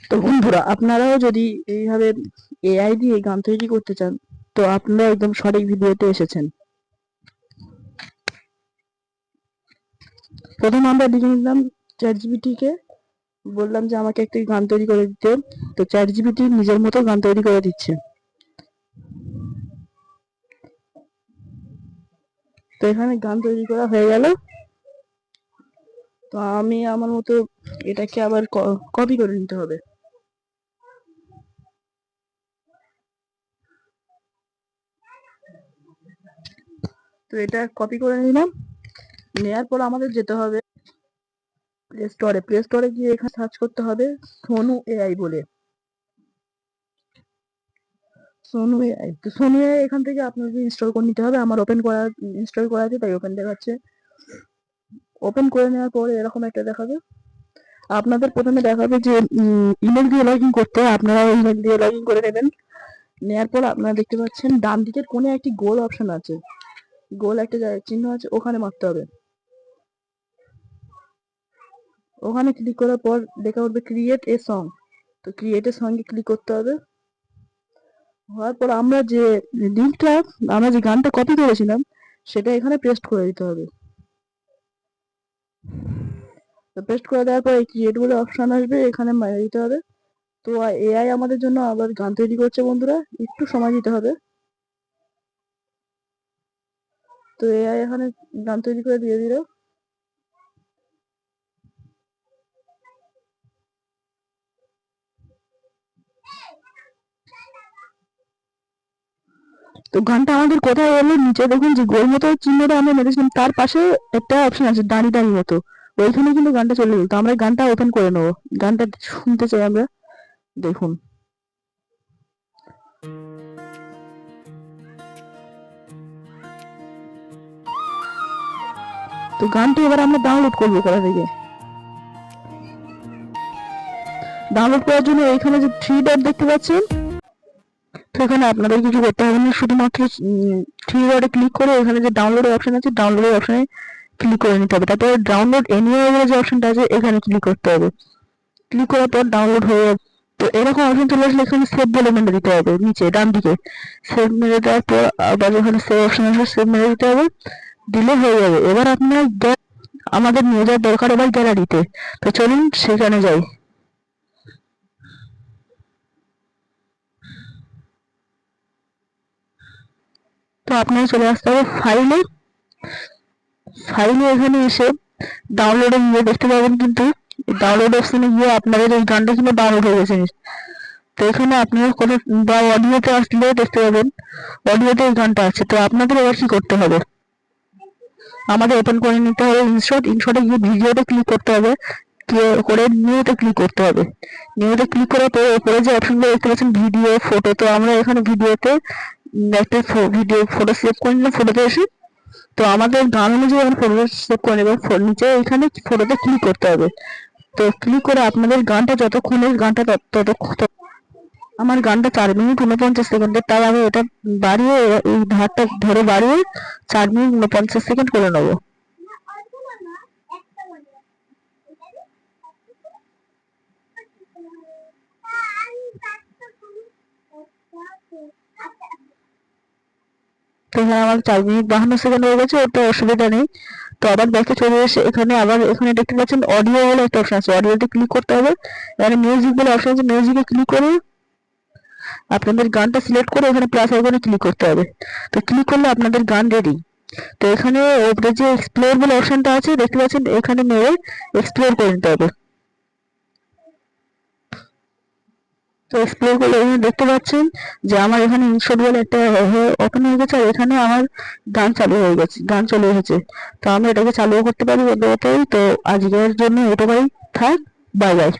তো বন্ধুরা, আপনারাও যদি এইভাবে এআই দিয়ে গান তৈরি করতে চান, তো আপনারা একদম সঠিক ভিডিওতে এসেছেন। প্রথম আমরা লিখে নিলাম চ্যাট জিপিটি কে, বললাম যে আমাকে একটি গান তৈরি করে দিতে। তো চ্যাট জিপিটি নিজের মতো গান তৈরি করে দিচ্ছে। তো এখানে গান তৈরি করা হয়ে গেল। তো আমি আমার মতো এটাকে আবার কপি করে নিতে হবে। তো এটা কপি করে নিলাম। নেওয়ার পর আমাদের যেতে হবে প্লে স্টোরে গিয়ে এখানে সার্চ করতে হবে সোনু এআই বলে। সোনু এআই, তো সোনু এআই এখান থেকে আপনাকে ইনস্টল করে নিতে হবে। আমার ইনস্টল করা আছে, তাই ওপেন দেখাচ্ছে। ওপেন করে নেওয়ার পরে এরকম একটা দেখাবে। আপনাদের প্রথমে দেখাবে যে ইমেল দিয়ে লগ ইন করতে, আপনারা ইমেল দিয়ে লগ ইন করে নেবেন। নেওয়ার পর আপনারা দেখতে পাচ্ছেন ডান দিকের কোণে একটি গোল অপশন আছে, গোল একটা চিহ্ন আছে, ওখানে মারতে হবে। ওখানে ক্লিক করার পর দেখা উঠবে ক্রিয়েট এ সং। তো ক্রিয়েট এ সঙ্গে ক্লিক করতে হবে। হওয়ার পর আমরা যে লিঙ্কটা, আমরা যে গানটা কপি করেছিলাম, সেটা এখানে পেস্ট করে দিতে হবে। তো পেস্ট করে দেওয়ার পর এই ক্রিয়েট বলে অপশন আসবে, এখানে মেরে দিতে হবে। তো এআই আমাদের জন্য আবার গান তৈরি করছে বন্ধুরা, একটু সময় দিতে হবে। তো এআই এখানে গান তৈরি করে দিয়ে দিল। তো গানটা আমাদের কোথায় এলো, নিচে দেখুন যে গোল মতো চিহ্নটা আমরা মেরেছিলাম, তার পাশে একটা অপশন আছে দাঁড়ি দাঁড়ি মতো, ওইখানে কিন্তু গানটা চলে গেল। তো আমরা গানটা ওপেন করে নেবো, গানটা শুনতে চাই আমরা। দেখুন, তো গানটা এবার আমরা ডাউনলোড করবো কোথা থেকে। ডাউনলোড করার জন্য এখানে যে থ্রি ডট দেখতে পাচ্ছেন, তো এখানে আপনাদের কিছু করতে হবে না, শুধুমাত্র থ্রি ডটে ক্লিক করে এখানে যে ডাউনলোডের অপশন আছে, ডাউনলোডের অপশনে ক্লিক করে নিতে হবে। তারপরে ডাউনলোড এনিওয়ে যে অপশনটা আছে, এখানে ক্লিক করতে হবে। ক্লিক করার পর ডাউনলোড হয়ে যাবে। তো এরকম অপশন চলে আসলে এখানে সেভ বলে মেরে দিতে হবে, নিচে ডান দিকে সেভ মেরে দেওয়ার পর আবার এখানে সেভ অপশন আসবে, সেভ মেরে দিতে হবে, দিলে হয়ে যাবে। এবার আপনার আমাদের নিয়ে যাওয়ার দরকার এবার গ্যালারিতে। তো চলুন সেখানে যাই। তো আপনাকে চলে আসতে হবে ফাইলে। এখানে এসে ডাউনলোডে গিয়ে দেখতে পাবেন, কিন্তু ডাউনলোড অপশনে গিয়ে আপনাদের এই গানটা কিন্তু ডাউনলোড হয়ে গেছে। তো এখানে আপনারা কোনো বা অডিওতে আসলে দেখতে পাবেন অডিওতে এই গানটা আছে। তো আপনাদের এবার কি করতে হবে, আমাদের ওপেন করে নিতে হবে ইনশটে গিয়ে ভিডিওতে ক্লিক করতে হবে, করে নিউতে ক্লিক করতে হবে। নিউতে ক্লিক করার পরে উপরে যে অপশনগুলো দেখতে পাচ্ছেন ভিডিও, ফটো, তো আমরা এখানে ভিডিওতে একটা ফটো সেভ করে নিলাম ফটোতে এসে। তো আমাদের গান অনুযায়ী আমরা ফটোটা সেভ করে নেব। নিচে এখানে ফটোতে ক্লিক করতে হবে। তো ক্লিক করে আপনাদের গানটা যতক্ষণের গানটা আমার গানটা 4 মিনিট 49 সেকেন্ডের, তাই আমি এটা বাড়িয়ে এই ধারটা ধরে বাড়িয়ে 4 মিনিট 49 সেকেন্ড করে নেবো। তো এখানে আমার 4 মিনিট 52 সেকেন্ড হয়ে গেছে, ওটা অসুবিধা নেই। তো আবার ব্যাকে চলে এসে এখানে আবার এখানে দেখতে পাচ্ছেন অডিও বলে একটা অপশন আছে, অডিওতে ক্লিক করতে হবে। এখানে মিউজিক বলে অপশন আছে, মিউজিকে ক্লিক করে আপনাদের গানটা সিলেক্ট করে এখানে প্লাস আইকনে ক্লিক করতে হবে। তো ক্লিক করলে আপনাদের গান রেডি। তো এখানে ওপরে যে এক্সপ্লোর বলে অপশনটা আছে দেখতে পাচ্ছেন, এখানে মেরে এক্সপ্লোর করে নিতে হবে। তো এক্সপ্লোর করলে এখানে দেখতে পাচ্ছেন যে আমার এখানে ইনশট বলে একটা ওপেন হয়ে গেছে, আর এখানে আমার গান চালু হয়ে গেছে, গান চলে এসেছে। তো আমরা এটাকে চালুও করতে পারি বলতে। তো আজকের জন্য এটুকুই থাক, বাই বাই।